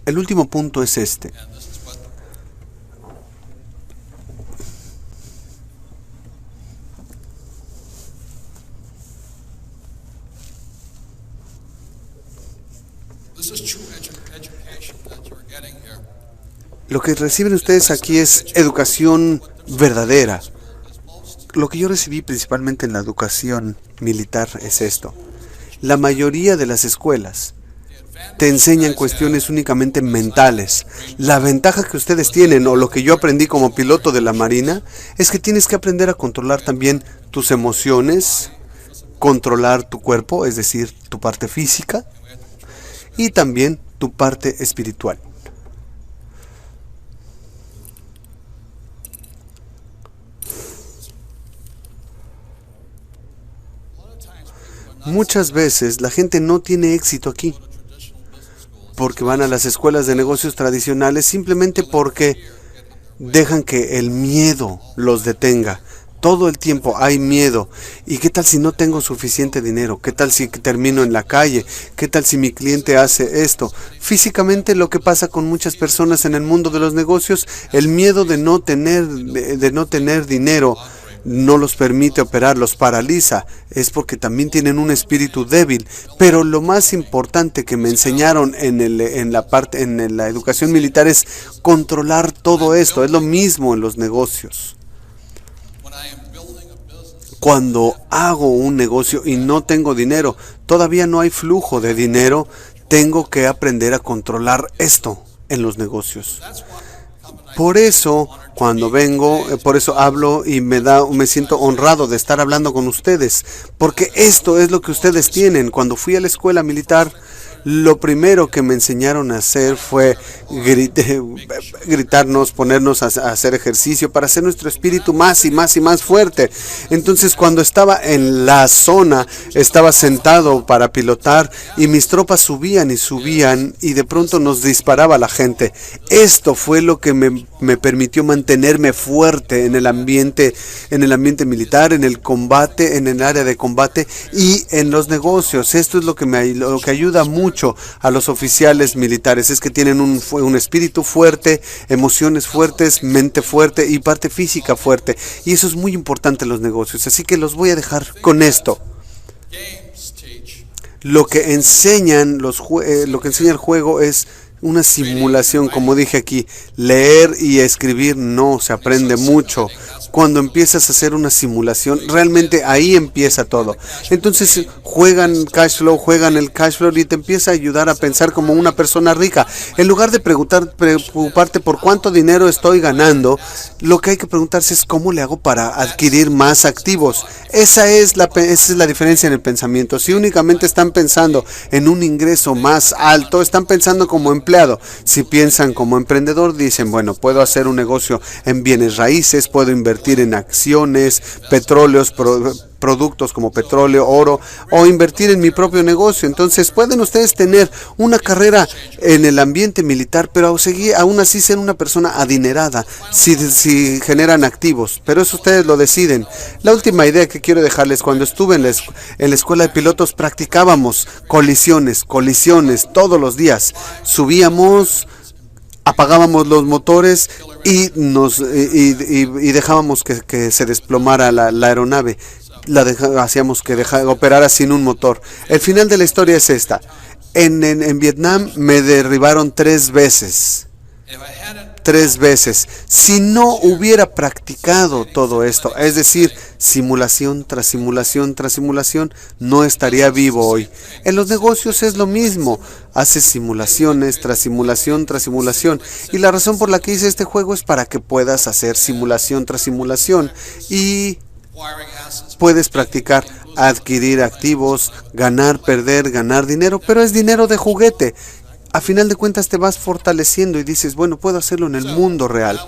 El último punto es este. Lo que reciben ustedes aquí es educación verdadera. Lo que yo recibí principalmente en la educación militar es esto. La mayoría de las escuelas te enseñan cuestiones únicamente mentales. La ventaja que ustedes tienen, o lo que yo aprendí como piloto de la Marina, es que tienes que aprender a controlar también tus emociones, controlar tu cuerpo, es decir, tu parte física, y también tu parte espiritual. Muchas veces la gente no tiene éxito aquí porque van a las escuelas de negocios tradicionales simplemente porque dejan que el miedo los detenga. Todo el tiempo hay miedo. ¿Y qué tal si no tengo suficiente dinero? ¿Qué tal si termino en la calle? ¿Qué tal si mi cliente hace esto? Físicamente, lo que pasa con muchas personas en el mundo de los negocios, el miedo de no tener dinero no los permite operar, los paraliza. Es porque también tienen un espíritu débil. Pero lo más importante que me enseñaron en la educación militar es controlar todo esto. Es lo mismo en los negocios. Cuando hago un negocio y no tengo dinero, todavía no hay flujo de dinero, tengo que aprender a controlar esto en los negocios. Por eso, cuando vengo, por eso hablo y me siento honrado de estar hablando con ustedes, porque esto es lo que ustedes tienen. Cuando fui a la escuela militar, lo primero que me enseñaron a hacer fue gritarnos, ponernos a hacer ejercicio para hacer nuestro espíritu más y más y más fuerte. Entonces, cuando estaba en la zona, estaba sentado para pilotar y mis tropas subían y de pronto nos disparaba la gente. Esto fue lo que me permitió mantenerme fuerte en el ambiente militar, en el combate, en el área de combate y en los negocios. Esto es lo que ayuda mucho a los oficiales militares, es que tienen un espíritu fuerte, emociones fuertes, mente fuerte y parte física fuerte. Y eso es muy importante en los negocios. Así que los voy a dejar con esto. Lo que enseña el juego es una simulación, como dije aquí. Leer y escribir no se aprende mucho. Cuando empiezas a hacer una simulación, realmente ahí empieza todo. Entonces juegan el cash flow y te empieza a ayudar a pensar como una persona rica. En lugar de preocuparte por cuánto dinero estoy ganando, lo que hay que preguntarse es cómo le hago para adquirir más activos. Esa es la diferencia en el pensamiento. Si únicamente están pensando en un ingreso más alto, están pensando como empleado. Si piensan como emprendedor, dicen, bueno, puedo hacer un negocio en bienes raíces, puedo invertir en acciones, petróleos, productos como petróleo, oro, o invertir en mi propio negocio. Entonces pueden ustedes tener una carrera en el ambiente militar, pero aún así ser una persona adinerada si generan activos, pero eso ustedes lo deciden. La última idea que quiero dejarles: cuando estuve en la escuela de pilotos, practicábamos colisiones todos los días. Subíamos, apagábamos los motores y dejábamos que se desplomara la aeronave. Hacíamos que operara sin un motor. El final de la historia es esta. En Vietnam me derribaron 3 veces. 3 veces. Si no hubiera practicado todo esto, es decir, simulación tras simulación tras simulación, no estaría vivo hoy. En los negocios es lo mismo. Haces simulaciones tras simulación tras simulación. Y la razón por la que hice este juego es para que puedas hacer simulación tras simulación. Y puedes practicar, adquirir activos, ganar, perder, ganar dinero, pero es dinero de juguete. A final de cuentas te vas fortaleciendo y dices, bueno, puedo hacerlo en el mundo real.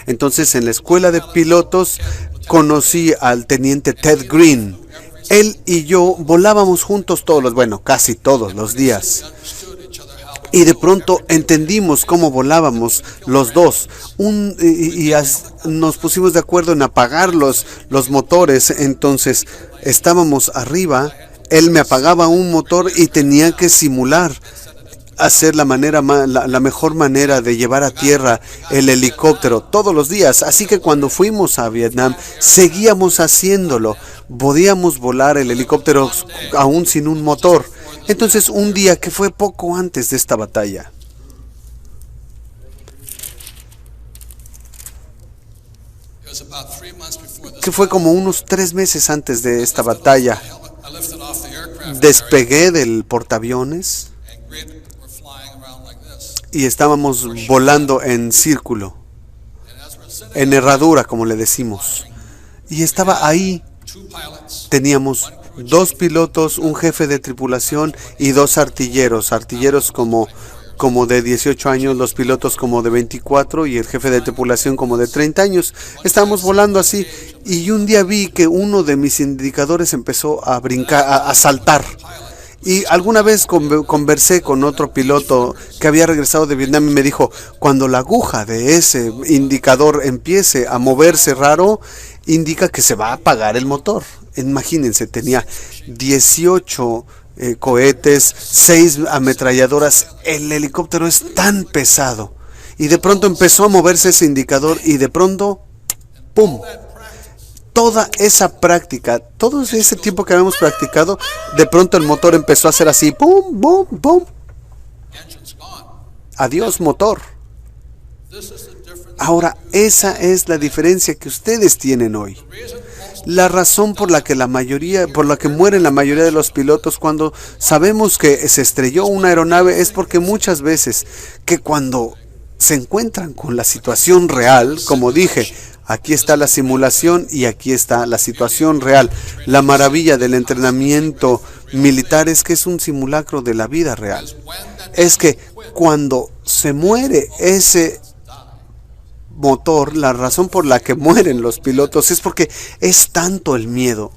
Entonces, en la escuela de pilotos conocí al teniente Ted Green. Él y yo volábamos juntos casi todos los días. Y de pronto entendimos cómo volábamos los dos. Nos pusimos de acuerdo en apagar los motores. Entonces estábamos arriba, él me apagaba un motor y tenía que simular hacer la mejor manera de llevar a tierra el helicóptero todos los días. Así que cuando fuimos a Vietnam, seguíamos haciéndolo. Podíamos volar el helicóptero aún sin un motor. Entonces, un día que fue poco antes de esta batalla, que fue como unos 3 meses antes de esta batalla, despegué del portaaviones y estábamos volando en círculo, en herradura, como le decimos. Y estaba ahí. Teníamos 2 pilotos, un jefe de tripulación y 2 artilleros. Artilleros como de 18 años, los pilotos como de 24 y el jefe de tripulación como de 30 años. Estábamos volando así y un día vi que uno de mis indicadores empezó a brincar, a saltar. Y alguna vez conversé con otro piloto que había regresado de Vietnam y me dijo, cuando la aguja de ese indicador empiece a moverse raro, indica que se va a apagar el motor. Imagínense, tenía 18 cohetes, 6 ametralladoras. El helicóptero es tan pesado. Y de pronto empezó a moverse ese indicador y de pronto, ¡pum! Toda esa práctica, todo ese tiempo que habíamos practicado, de pronto el motor empezó a hacer así, ¡pum, pum, pum! Adiós, motor. Ahora, esa es la diferencia que ustedes tienen hoy. La razón por la que mueren la mayoría de los pilotos cuando sabemos que se estrelló una aeronave es porque muchas veces que cuando se encuentran con la situación real, como dije, aquí está la simulación y aquí está la situación real. La maravilla del entrenamiento militar es que es un simulacro de la vida real. Es que cuando se muere ese motor, la razón por la que mueren los pilotos es porque es tanto el miedo.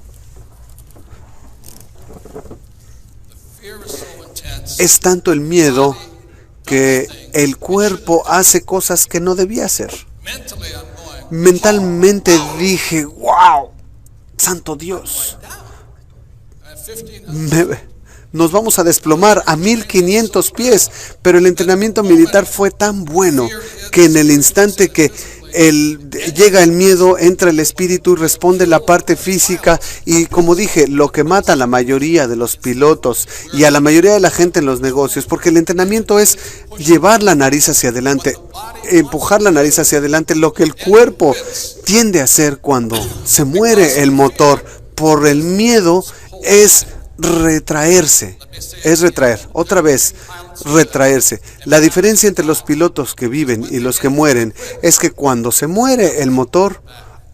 Es tanto el miedo que el cuerpo hace cosas que no debía hacer. Mentalmente dije, wow, santo Dios, nos vamos a desplomar a 1500 pies, pero el entrenamiento militar fue tan bueno que en el instante que llega el miedo, entra el espíritu y responde la parte física. Y como dije, lo que mata a la mayoría de los pilotos y a la mayoría de la gente en los negocios, porque el entrenamiento es llevar la nariz hacia adelante, empujar la nariz hacia adelante, lo que el cuerpo tiende a hacer cuando se muere el motor por el miedo es retraerse, otra vez, retraerse. La diferencia entre los pilotos que viven y los que mueren es que cuando se muere el motor,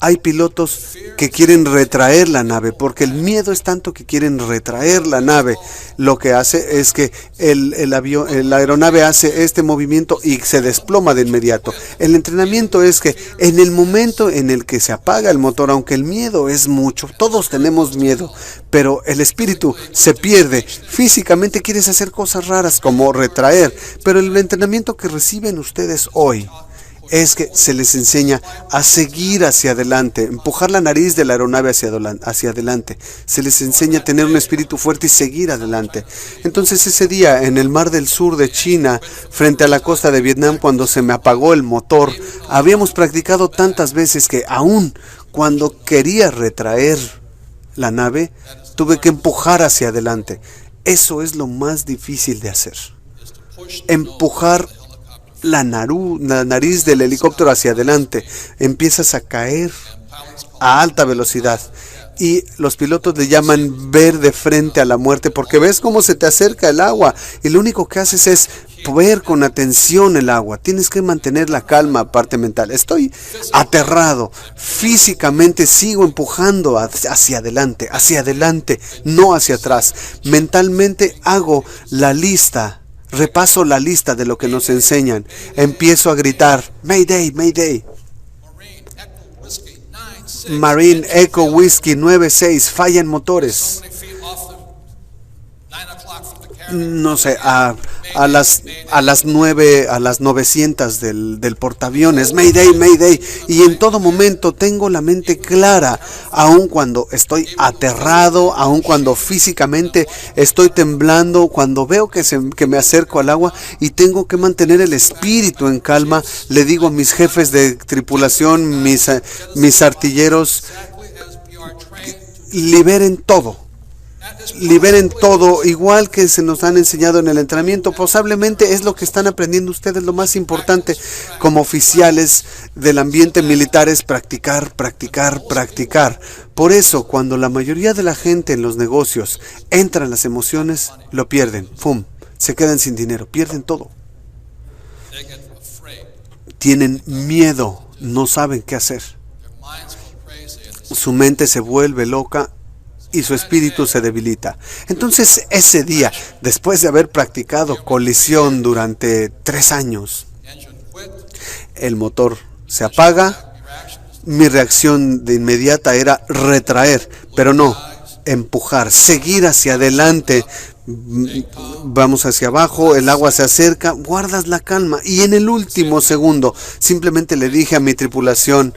hay pilotos que quieren retraer la nave, porque el miedo es tanto que quieren retraer la nave. Lo que hace es que la aeronave hace este movimiento y se desploma de inmediato. El entrenamiento es que en el momento en el que se apaga el motor, aunque el miedo es mucho, todos tenemos miedo, pero el espíritu se pierde. Físicamente quieres hacer cosas raras como retraer, pero el entrenamiento que reciben ustedes hoy es que se les enseña a seguir hacia adelante, empujar la nariz de la aeronave hacia adelante. Se les enseña a tener un espíritu fuerte y seguir adelante. Entonces ese día en el mar del sur de China, frente a la costa de Vietnam, cuando se me apagó el motor, habíamos practicado tantas veces que aún cuando quería retraer la nave, tuve que empujar hacia adelante. Eso es lo más difícil de hacer. Empujar la nariz del helicóptero hacia adelante. Empiezas a caer a alta velocidad y los pilotos le llaman ver de frente a la muerte, porque ves cómo se te acerca el agua y lo único que haces es ver con atención el agua. Tienes que mantener la calma, parte mental. Estoy aterrado, físicamente sigo empujando hacia adelante, no hacia atrás. Mentalmente hago la lista. Repaso la lista de lo que nos enseñan. Empiezo a gritar, Mayday, Mayday. Marine Echo Whiskey 96, fallan motores. No sé, a a las 9, a las 900 del portaaviones, Mayday, Mayday, y en todo momento tengo la mente clara, aun cuando estoy aterrado, aun cuando físicamente estoy temblando, cuando veo que me acerco al agua y tengo que mantener el espíritu en calma. Le digo a mis jefes de tripulación, mis artilleros, liberen todo. Liberen todo, igual que se nos han enseñado en el entrenamiento. Posiblemente es lo que están aprendiendo ustedes. Lo más importante como oficiales del ambiente militar es practicar, practicar, practicar. Por eso, cuando la mayoría de la gente en los negocios entra en las emociones, lo pierden. ¡Fum! Se quedan sin dinero, pierden todo. Tienen miedo, no saben qué hacer. Su mente se vuelve loca y su espíritu se debilita. Entonces, ese día, después de haber practicado colisión durante 3 años, el motor se apaga. Mi reacción de inmediata era retraer, pero no, empujar, seguir hacia adelante. Vamos hacia abajo, el agua se acerca, guardas la calma, y en el último segundo simplemente le dije a mi tripulación: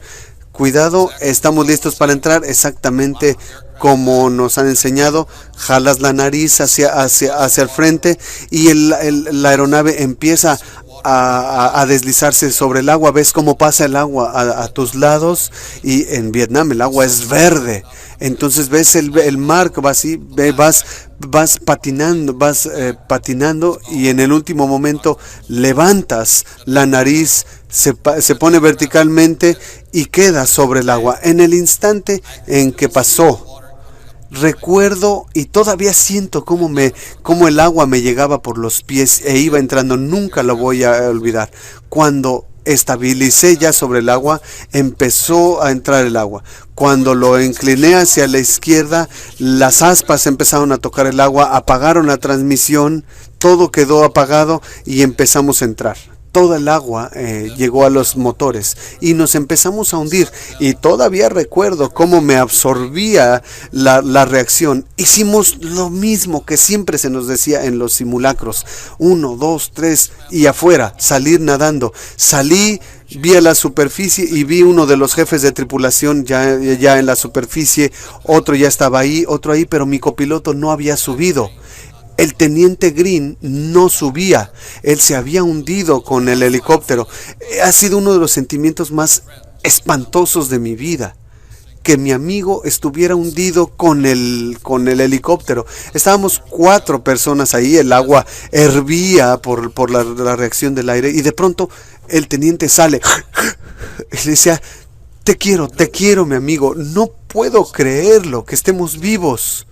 cuidado, estamos listos para entrar, exactamente como nos han enseñado. Jalas la nariz hacia el frente y la aeronave empieza a deslizarse sobre el agua. Ves cómo pasa el agua a tus lados, y en Vietnam el agua es verde. Entonces ves el mar que va así, vas patinando, y en el último momento levantas la nariz, se pone verticalmente y queda sobre el agua. En el instante en que pasó, recuerdo y todavía siento cómo el agua me llegaba por los pies e iba entrando. Nunca lo voy a olvidar. Cuando estabilicé ya sobre el agua, empezó a entrar el agua. Cuando lo incliné hacia la izquierda, las aspas empezaron a tocar el agua, apagaron la transmisión, todo quedó apagado y empezamos a entrar. Toda el agua llegó a los motores y nos empezamos a hundir. Y todavía recuerdo cómo me absorbía la reacción. Hicimos lo mismo que siempre se nos decía en los simulacros: 1, 2, 3 y afuera, salir nadando. Salí, vi a la superficie y vi uno de los jefes de tripulación ya en la superficie. Otro ya estaba ahí, otro ahí, pero mi copiloto no había subido. El teniente Green no subía, él se había hundido con el helicóptero. Ha sido uno de los sentimientos más espantosos de mi vida, que mi amigo estuviera hundido con el helicóptero. Estábamos 4 personas ahí, el agua hervía por la reacción del aire, y de pronto el teniente sale y le decía: te quiero mi amigo, no puedo creerlo, que estemos vivos.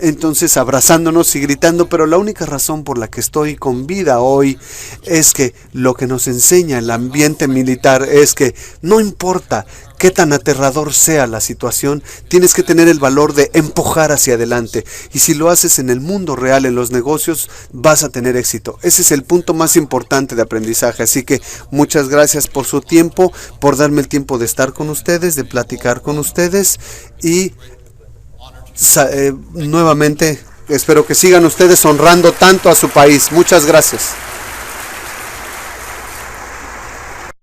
Entonces, abrazándonos y gritando. Pero la única razón por la que estoy con vida hoy es que lo que nos enseña el ambiente militar es que no importa qué tan aterrador sea la situación, tienes que tener el valor de empujar hacia adelante. Y si lo haces en el mundo real, en los negocios, vas a tener éxito. Ese es el punto más importante de aprendizaje. Así que muchas gracias por su tiempo, por darme el tiempo de estar con ustedes, de platicar con ustedes, y nuevamente espero que sigan ustedes honrando tanto a su país. Muchas gracias.